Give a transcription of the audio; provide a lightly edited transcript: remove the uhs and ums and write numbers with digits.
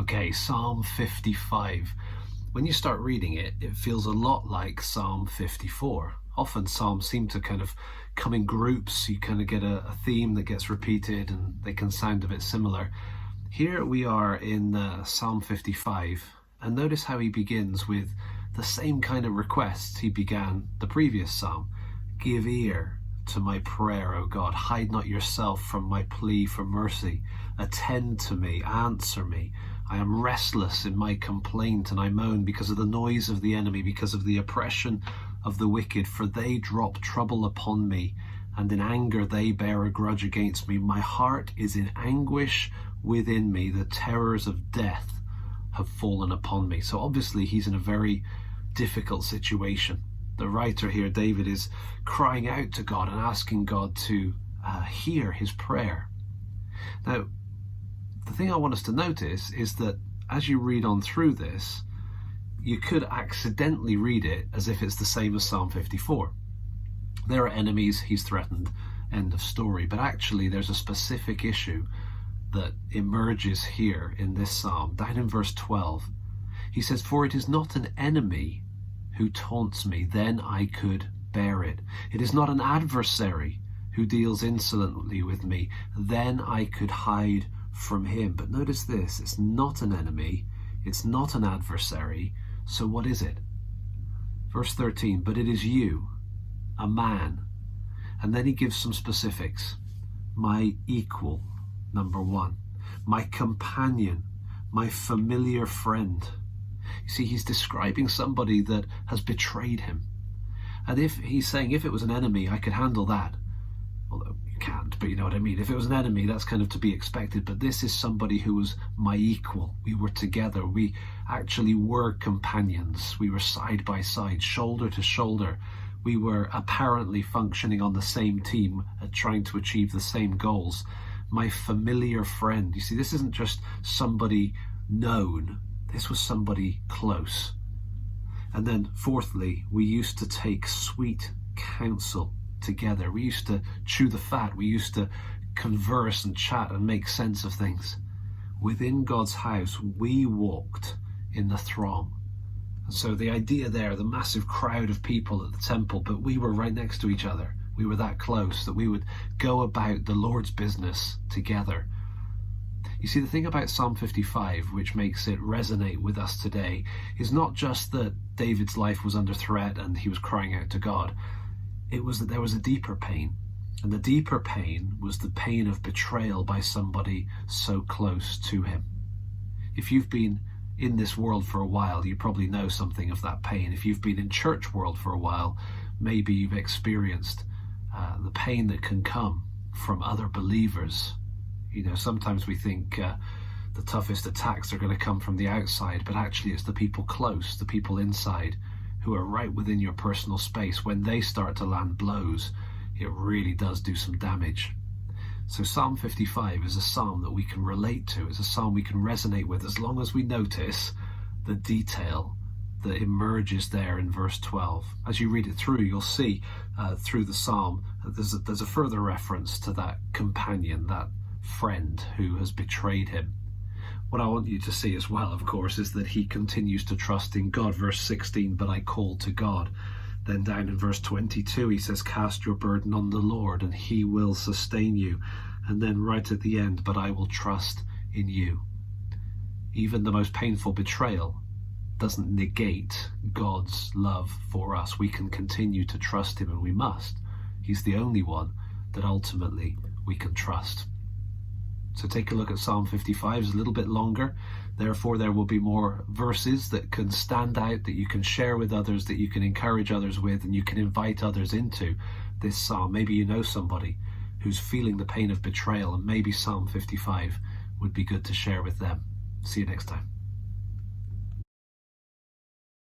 Okay, Psalm 55. When you start reading it, it feels a lot like Psalm 54. Often Psalms seem to kind of come in groups. You kind of get a theme that gets repeated and they can sound a bit similar. Here we are in Psalm 55, and notice how he begins with the same kind of requests he began the previous Psalm. Give ear to my prayer, O God. Hide not yourself from my plea for mercy. Attend to me, answer me. I am restless in my complaint, and I moan because of the noise of the enemy, because of the oppression of the wicked. For they drop trouble upon me, and in anger they bear a grudge against me. My heart is in anguish within me. The terrors of death have fallen upon me. So obviously he's in a very difficult situation. The writer here, David, is crying out to God and asking God to hear his prayer. Now, the thing I want us to notice is that as you read on through this, you could accidentally read it as if it's the same as Psalm 54. There are enemies, he's threatened, end of story. But actually there's a specific issue that emerges here in this psalm. Down in verse 12, he says, "For it is not an enemy who taunts me, then I could bear it. It is not an adversary who deals insolently with me, then I could hide from him." But notice this, it's not an enemy, it's not an adversary, so what is it? Verse 13, "But it is you, a man." And then he gives some specifics. My equal, number one. My companion, my familiar friend. You see, he's describing somebody that has betrayed him. And if he's saying, if it was an enemy, I could handle that. Although you can't, but you know what I mean. If it was an enemy, that's kind of to be expected. But this is somebody who was my equal. We were together. We actually were companions. We were side by side, shoulder to shoulder. We were apparently functioning on the same team, trying to achieve the same goals. My familiar friend. You see, this isn't just somebody known. This was somebody close. And then fourthly, we used to take sweet counsel together. We used to chew the fat. We used to converse and chat and make sense of things. Within God's house, we walked in the throng. And so the idea there, the massive crowd of people at the temple, but we were right next to each other. We were that close that we would go about the Lord's business together. You see, the thing about Psalm 55, which makes it resonate with us today, is not just that David's life was under threat and he was crying out to God. It was that there was a deeper pain. And the deeper pain was the pain of betrayal by somebody so close to him. If you've been in this world for a while, you probably know something of that pain. If you've been in church world for a while, maybe you've experienced the pain that can come from other believers. You know, sometimes we think the toughest attacks are going to come from the outside, but actually it's the people close, the people inside, who are right within your personal space. When they start to land blows, it really does do some damage. So Psalm 55 is a psalm that we can relate to. It's a psalm we can resonate with as long as we notice the detail that emerges there in verse 12. As you read it through, you'll see through the psalm there's a further reference to that companion, that friend who has betrayed him. What I want you to see as well, of course, is that he continues to trust in God. Verse 16, "But I called to God." Then down in verse 22, he says, "Cast your burden on the Lord and he will sustain you." And then right at the end, "But I will trust in you." Even the most painful betrayal doesn't negate God's love for us. We can continue to trust him, and we must. He's the only one that ultimately we can trust. So take a look at Psalm 55. It's a little bit longer. Therefore, there will be more verses that can stand out, that you can share with others, that you can encourage others with, and you can invite others into this psalm. Maybe you know somebody who's feeling the pain of betrayal, and maybe Psalm 55 would be good to share with them. See you next time.